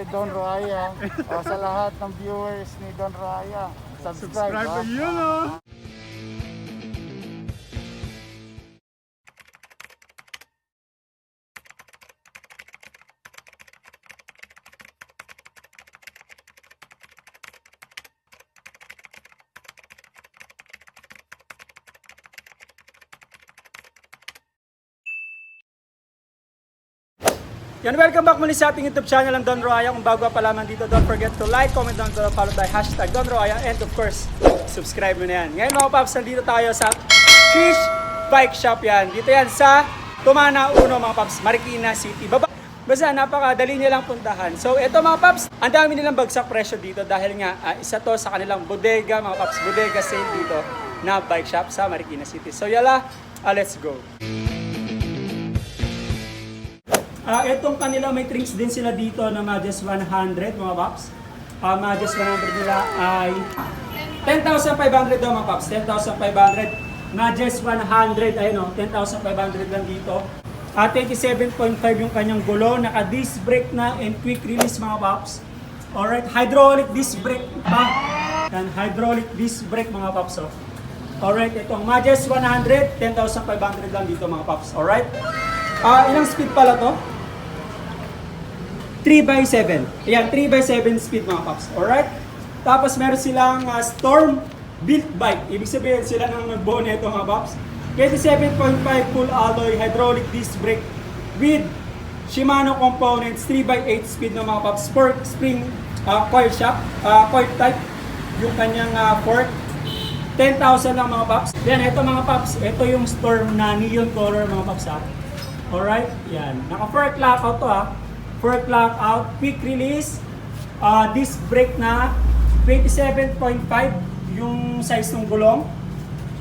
kay Don Raya. O sa lahat ng viewers ni Don Raya, subscribe. Subscribe to yun, oh. Yan, welcome back muli sa ating YouTube channel ang Don Roaya. Kung bago pa lamang dito, don't forget to like, comment down below, followed by hashtag Don Roaya, and of course, subscribe mo na yan. Ngayon mga paps, nandito tayo sa Krish Bike Shop yan. Dito yan sa Tumana 1 mga paps, Marikina City. Basta napakadali niya lang puntahan. So ito mga paps, ang dami nilang bagsak presyo dito dahil nga isa to sa kanilang bodega mga paps, bodega sale dito na bike shop sa Marikina City. So yala, let's go. Itong kanila may trinks din sila dito na Majes 100 mga paps. Majes 100 nila ay 10,500 daw mga paps. 10,500. Majes 100 ayun o, 10,500 lang dito. 27.5 yung kanyang gulo. Naka-disc brake na and quick release mga paps. Alright, hydraulic disc brake pa. Yan, hydraulic disc brake mga paps. Alright, itong Majes 100, 10,500 lang dito mga paps. Alright. Ilang speed pala to? 3x7. Ayan, 3x7 speed mga paps. Alright? Tapos meron silang Storm built bike. Ibig sabihin sila nang nagbuo nito mga paps. 27.5 full alloy hydraulic disc brake with Shimano components, 3x8 speed ng mga paps. Fork spring coil shock, coil type yung kanyang fork. 10,000 lang mga paps. Then ito mga paps, ito yung Storm na neon color mga paps ha. Alright, yan. Naka-fork lockout to ha. Fork lockout, quick release, disc brake na, 27.5 yung size ng gulong.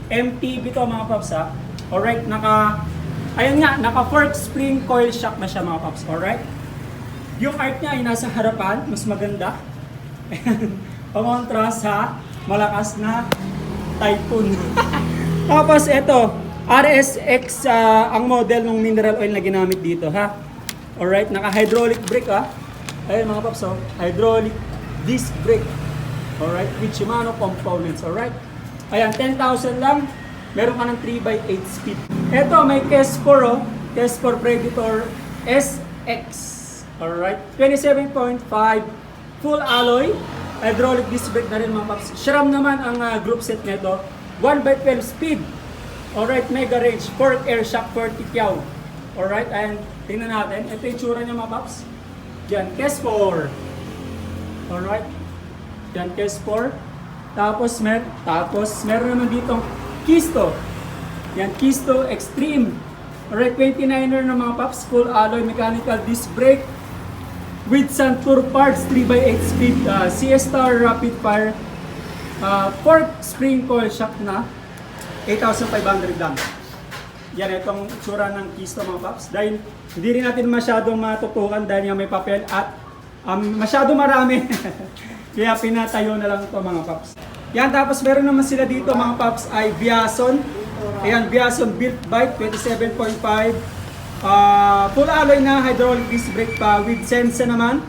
MTB to mga paps ha. Alright, ayun nga, naka-fork spring coil shock na siya mga paps. Alright. Yung art niya ay nasa harapan, mas maganda. Pamontra sa malakas na Typhoon. Tapos ito, RSX ang model ng mineral oil na ginamit dito ha. Alright, naka-hydraulic brake ha. Ayun mga paps, hydraulic disc brake. Alright, with Shimano components. Alright. Ayan, 10,000 lang. Meron ka ng 3x8 speed. Ito, may Kes4 Kes4 Predator SX. Alright, 27.5 full alloy. Hydraulic disc brake na rin mga paps. SRAM naman ang group set nito. 1x12 speed. Alright, mega range, fork air shock 40 kyaw. Alright, and tingnan natin. Ito yung tsura niya mga paps. Yan, Kes4. Alright. Yan, Kes4. Tapos meron naman ditong Kisto. Yan, Kisto Extreme. Alright, 29er ng mga paps. Full alloy mechanical disc brake with Santur parts, 3x8 speed. CS-Star rapid fire. Fork spring coil shock na. 8,500 lang. Yan, itong tsura ng Kisto mga paps. Dahil hindi rin natin masyadong matutukan dahil nga may papel at masyado marami. Kaya pinatayo na lang ito mga paps. Yan, tapos meron naman sila dito mga paps ay Biason. Ayan, Biason built bike, 27.5. Full alloy na hydraulic disc brake pa with Sensa naman.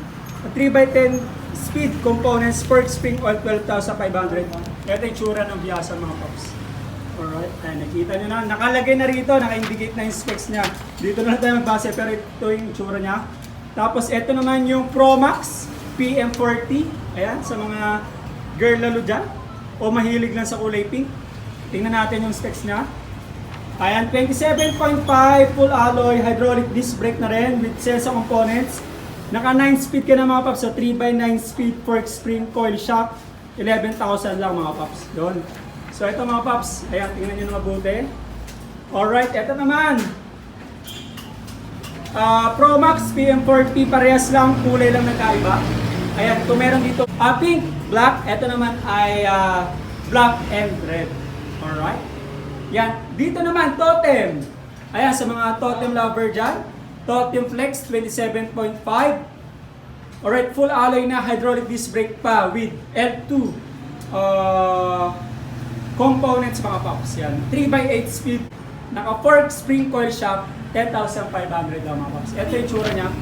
3x10 speed components, fork spring oil, 12,500. Ito yung tsura ng Biason mga paps. Alright, nakita nyo na, nakalagay na rito, naka-indicate na yung specs niya. Dito na tayo magbase, pero ito yung tsura niya. Tapos ito naman yung Pro Max PM40. Ayan, sa mga girl lalo dyan, o mahilig lang sa kulay pink. Tingnan natin yung specs niya. Ayan, 27.5 full alloy hydraulic disc brake na rin with Sensa components. Naka 9 speed ka na mga paps, so 3x9 speed fork spring coil shock. 11,000 lang mga paps. Doon. So ito mga paps, ayan, tingnan nyo na mabuti. Alright, ito naman. Pro Max PM40, parehas lang, kulay lang nagkaiba. Ayan, kung meron dito pink, black, ito naman ay black and red. Alright. Yan, dito naman, Totem. Ayan, sa mga Totem lover dyan. Totem Flex, 27.5. Alright, full alloy na hydraulic disc brake pa with L2. Components mga paps, yan. 3x8 speed, naka-fork spring coil shock, 10,500 lang mga paps. Ito yung tsura niya.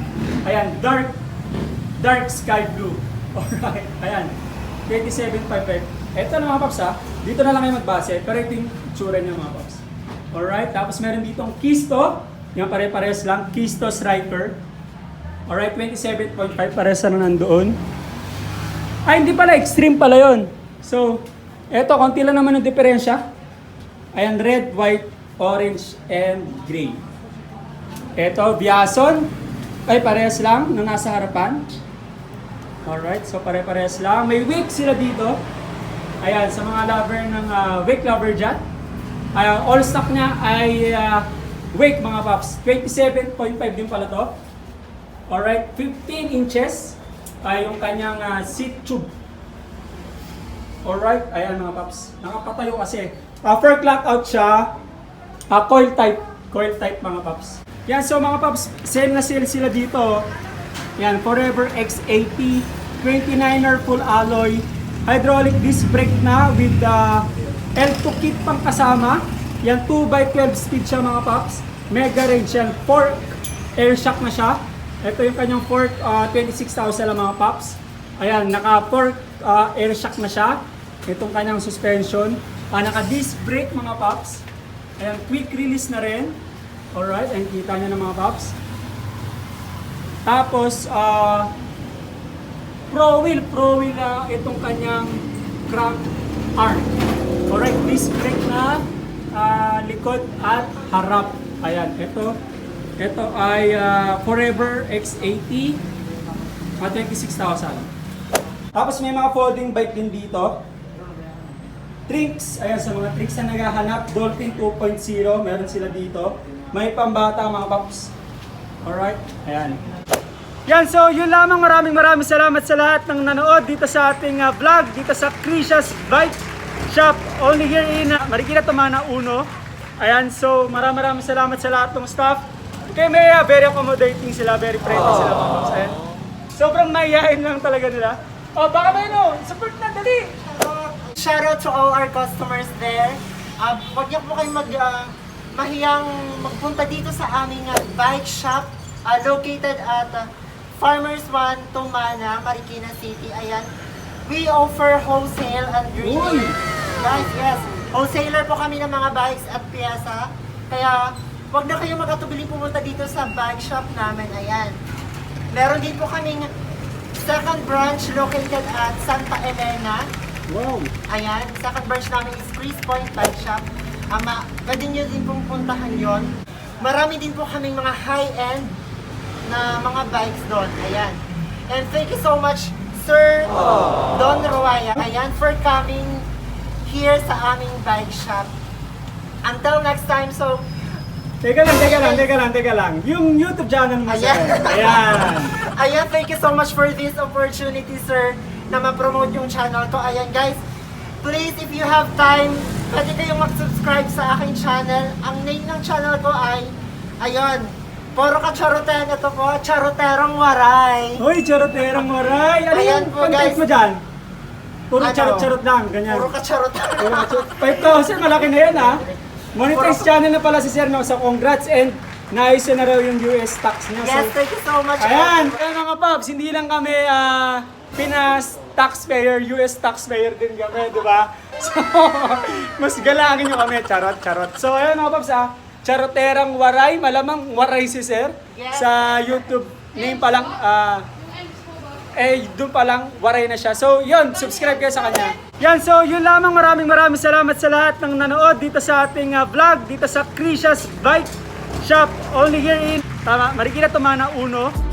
Ayan, dark dark sky blue. Alright, ayan. 27.55. Ito na mga paps ha. Dito na lang kayo magbase. Pero ito yung itsura niya mga paps. Alright, tapos meron ditong Kisto. Yan pare-pares lang. Kisto Striker. Alright, 27.5 pares na nandoon. Ay, hindi pala. Extreme pala yon. So, eto, konti lang naman yung diferensya. Ayan, red, white, orange, and gray. Eto, Biason. Ay, parehas lang na nasa harapan. Alright, so pare-parehas lang. May wick sila dito. Ayan, sa mga lover ng wick lover dyan. All stock niya ay wick mga paps. 27.5 din pala to. Alright, 15 inches ay yung kanyang seat tube. Alright, ayan mga paps. Nakapatayo kasi. For clock out siya, coil type mga paps. Yan, so mga paps, same na sale sila dito. Yan, Forever X80, 29er full alloy, hydraulic disc brake na with the L2 kit pang kasama. Yan, 2x12 speed siya mga paps. Mega range yan, fork air shock na siya. Ito yung kanyang fork, 26,000 lang mga paps. Ayan, naka fork air shock na siya. Itong kanyang suspension. Naka disc brake mga paps. Ayan, quick release na rin. Alright, ayan, kita nyo na mga paps. Tapos, pro wheel na itong kanyang crank arm. Alright, disc brake na likod at harap. Ayan, ito ay Forever X80 at 26,000. Tapos may mga folding bike din dito. Tricks, ayan, sa mga tricks na naghahanap, Dolphin 2.0, meron sila dito. May pambata mga paps. Alright, ayan. Yan, so yun lamang. Maraming salamat sa lahat ng nanood dito sa ating vlog, dito sa Crisia's Bike Shop, only here in Marikina, Tumana 1. Ayan, so maraming salamat sa lahat ng staff. Kaya may very accommodating sila, very friendly sila mga paps. Ayan. Sobrang mahihain lang talaga nila. Oh, baka may support na, dali! Shout out to all our customers there. Huwag niyo po kayong mahiyang magpunta dito sa aming bike shop located at Farmers 1, Tumana, Marikina City. Ayan. We offer wholesale and retail. Guys, yes. Wholesaler po kami ng mga bikes at piyesa. Kaya huwag na kayong magkatubiling pumunta dito sa bike shop namin. Ayan. Meron din po kaming second branch located at Santa Elena. Wow! Ayan, second branch namin is Chris Point Bike Shop. Pwede nyo din pong puntahan yon. Marami din po kaming mga high-end na mga bikes doon. Ayan. And thank you so much, Sir Don Roaya. Ayan, for coming here sa aming bike shop. Until next time, so... Teka lang. Yung YouTube channel mo, sir. Ayan. Ayan, thank you so much for this opportunity, sir, na ma-promote yung channel ko. Ayan, guys, please, if you have time, pwede kayong mag-subscribe sa aking channel. Ang name ng channel ko ay, ayun, puro ka charoten. Ito po, Charoterong Waray. Hoy, Charoterong Waray! Ano Ayan yung po, contact guys. mo dyan? Puro Ano? charot-charot lang, ganyan. Puro ka charoten. 5,000, malaki na yan ha. Monetize channel na pala si Sir, no? So congrats and naayos na raw yung US tax niya. Yes, So, thank you so much. ayan, kaya mga paps, hindi lang kami Pinas taxpayer, US taxpayer din kami, di ba? So, mas galangin nyo kami, charot. So, ayan mga paps Charoterang Waray, malamang Waray si Sir. Yes. Sa YouTube name pa lang, doon pa lang, Waray na siya. So, yun, subscribe kayo sa kanya. Yan, so yun lamang. Maraming salamat sa lahat ng nanood dito sa ating vlog, dito sa Crisia's Bike Shop, only here in Marikina, Tumana 1.